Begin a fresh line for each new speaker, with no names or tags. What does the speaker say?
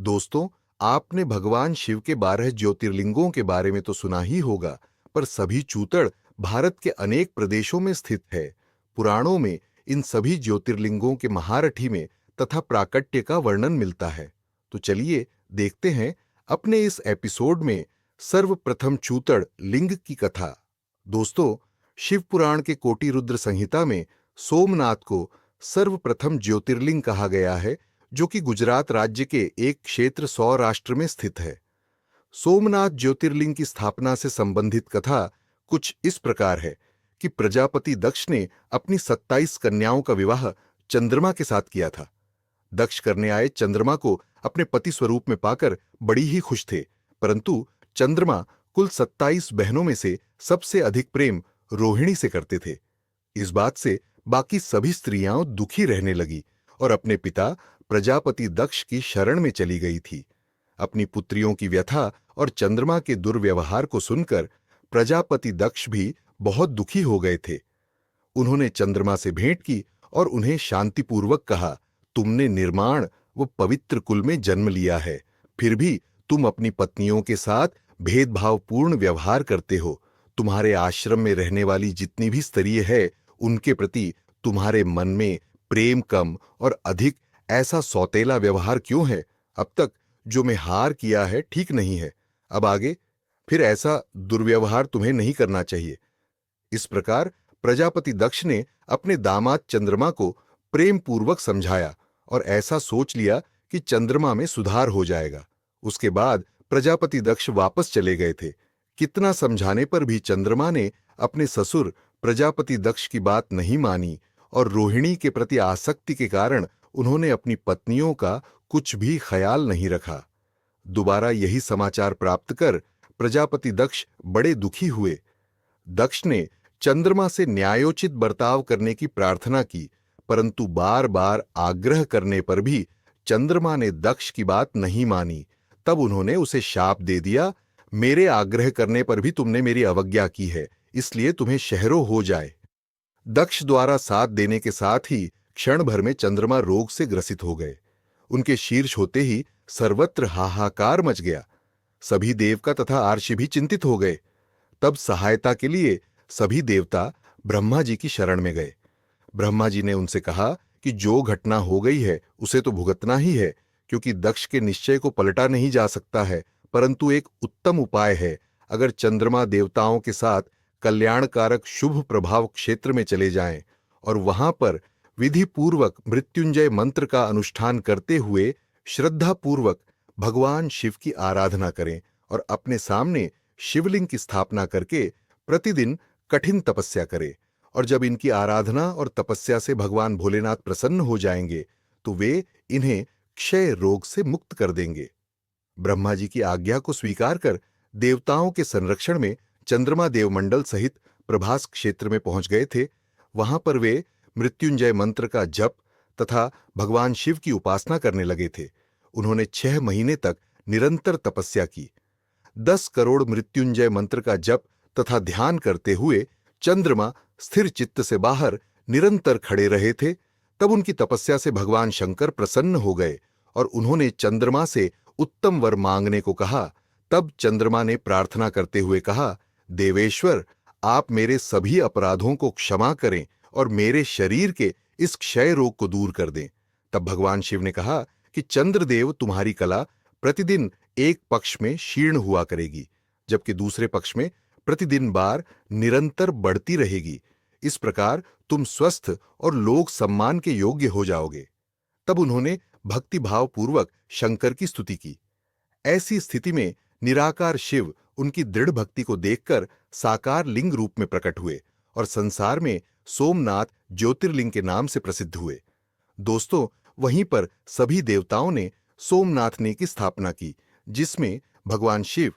दोस्तों, आपने भगवान शिव के 12 ज्योतिर्लिंगों के बारे में तो सुना ही होगा, पर सभी चूतड़ भारत के अनेक प्रदेशों में स्थित है। पुराणों में इन सभी ज्योतिर्लिंगों के महारथी में तथा प्राकट्य का वर्णन मिलता है। तो चलिए देखते हैं अपने इस एपिसोड में सर्वप्रथम चूतड़ लिंग की कथा। दोस्तों, शिव पुराण के कोटि रुद्र संहिता में सोमनाथ को सर्वप्रथम ज्योतिर्लिंग कहा गया है, जो कि गुजरात राज्य के एक क्षेत्र सौराष्ट्र में स्थित है। सोमनाथ ज्योतिर्लिंग की स्थापना से संबंधित कथा कुछ इस प्रकार है कि प्रजापति दक्ष ने अपनी 27 कन्याओं का विवाह चंद्रमा के साथ किया था। दक्ष करने आए चंद्रमा को अपने पति स्वरूप में पाकर बड़ी ही खुश थे, परंतु चंद्रमा कुल 27 बहनों में से सबसे अधिक प्रेम रोहिणी से करते थे। इस बात से बाकी सभी स्त्रियां दुखी रहने लगी और अपने पिता प्रजापति दक्ष की शरण में चली गई थी। अपनी पुत्रियों की व्यथा और चंद्रमा के दुर्व्यवहार को सुनकर प्रजापति दक्ष भी बहुत दुखी हो गए थे। उन्होंने चंद्रमा से भेंट की और उन्हें शांतिपूर्वक कहा, तुमने निर्माण व पवित्र कुल में जन्म लिया है, फिर भी तुम अपनी पत्नियों के साथ भेदभावपूर्ण व्यवहार करते हो। तुम्हारे आश्रम में रहने वाली जितनी भी स्त्रियां है, उनके प्रति तुम्हारे मन में प्रेम कम और अधिक ऐसा सौतेला व्यवहार क्यों है? अब तक जो मैं हार किया है ठीक नहीं है, अब आगे फिर ऐसा दुर्व्यवहार तुम्हें नहीं करना चाहिए। इस प्रकार प्रजापति दक्ष ने अपने दामाद चंद्रमा को प्रेम पूर्वक समझाया और ऐसा सोच लिया कि चंद्रमा में सुधार हो जाएगा। उसके बाद प्रजापति दक्ष वापस चले गए थे। कितना समझाने पर भी चंद्रमा ने अपने ससुर प्रजापति दक्ष की बात नहीं मानी और रोहिणी के प्रति आसक्ति के कारण उन्होंने अपनी पत्नियों का कुछ भी ख्याल नहीं रखा। दोबारा यही समाचार प्राप्त कर प्रजापति दक्ष बड़े दुखी हुए। दक्ष ने चंद्रमा से न्यायोचित बर्ताव करने की प्रार्थना की, परंतु बार बार आग्रह करने पर भी चंद्रमा ने दक्ष की बात नहीं मानी। तब उन्होंने उसे शाप दे दिया, मेरे आग्रह करने पर भी तुमने मेरी अवज्ञा की है, इसलिए तुम्हें शहरो हो जाए। दक्ष द्वारा साथ देने के साथ ही क्षण भर में चंद्रमा रोग से ग्रसित हो गए। उनके शीर्ष होते ही सर्वत्र हाहाकार मच गया। सभी देवता तथा आर्षि भी चिंतित हो गए। तब सहायता के लिए सभी देवता ब्रह्मा जी की शरण में गए। ब्रह्मा जी ने उनसे कहा कि जो घटना हो गई है उसे तो भुगतना ही है, क्योंकि दक्ष के निश्चय को पलटा नहीं जा सकता है, परंतु एक उत्तम उपाय है। अगर चंद्रमा देवताओं के साथ कल्याणकारक शुभ प्रभाव क्षेत्र में चले जाएं और वहां पर विधि पूर्वक मृत्युंजय मंत्र का अनुष्ठान करते हुए श्रद्धापूर्वक भगवान शिव की आराधना करें और अपने सामने शिवलिंग की स्थापना करके प्रतिदिन कठिन तपस्या करें, और जब इनकी आराधना और तपस्या से भगवान भोलेनाथ प्रसन्न हो जाएंगे तो वे इन्हें क्षय रोग से मुक्त कर देंगे। ब्रह्मा जी की आज्ञा को स्वीकार कर देवताओं के संरक्षण में चंद्रमा देवमंडल सहित प्रभास क्षेत्र में पहुंच गए थे। वहां पर वे मृत्युंजय मंत्र का जप तथा भगवान शिव की उपासना करने लगे थे। उन्होंने 6 महीने तक निरंतर तपस्या की। 10 करोड़ मृत्युंजय मंत्र का जप तथा ध्यान करते हुए चंद्रमा स्थिर चित्त से बाहर निरंतर खड़े रहे थे। तब उनकी तपस्या से भगवान शंकर प्रसन्न हो गए और उन्होंने चंद्रमा से उत्तम वर मांगने को कहा। तब चंद्रमा ने प्रार्थना करते हुए कहा, देवेश्वर, आप मेरे सभी अपराधों को क्षमा करें और मेरे शरीर के इस क्षय रोग को दूर कर दें। तब भगवान शिव ने कहा कि चंद्रदेव, तुम्हारी कला प्रतिदिन एक पक्ष में क्षीण हुआ करेगी, जबकि दूसरे पक्ष में प्रतिदिन बार निरंतर बढ़ती रहेगी। इस प्रकार तुम स्वस्थ और लोक सम्मान के योग्य हो जाओगे। तब उन्होंने भक्तिभाव पूर्वक शंकर की स्तुति की। ऐसी स्थिति में निराकार शिव उनकी दृढ़ भक्ति को देखकर साकार लिंग रूप में प्रकट हुए और संसार में सोमनाथ ज्योतिर्लिंग के नाम से प्रसिद्ध हुए। दोस्तों, वहीं पर सभी देवताओं ने सोमनाथ ने की स्थापना की, जिसमें भगवान शिव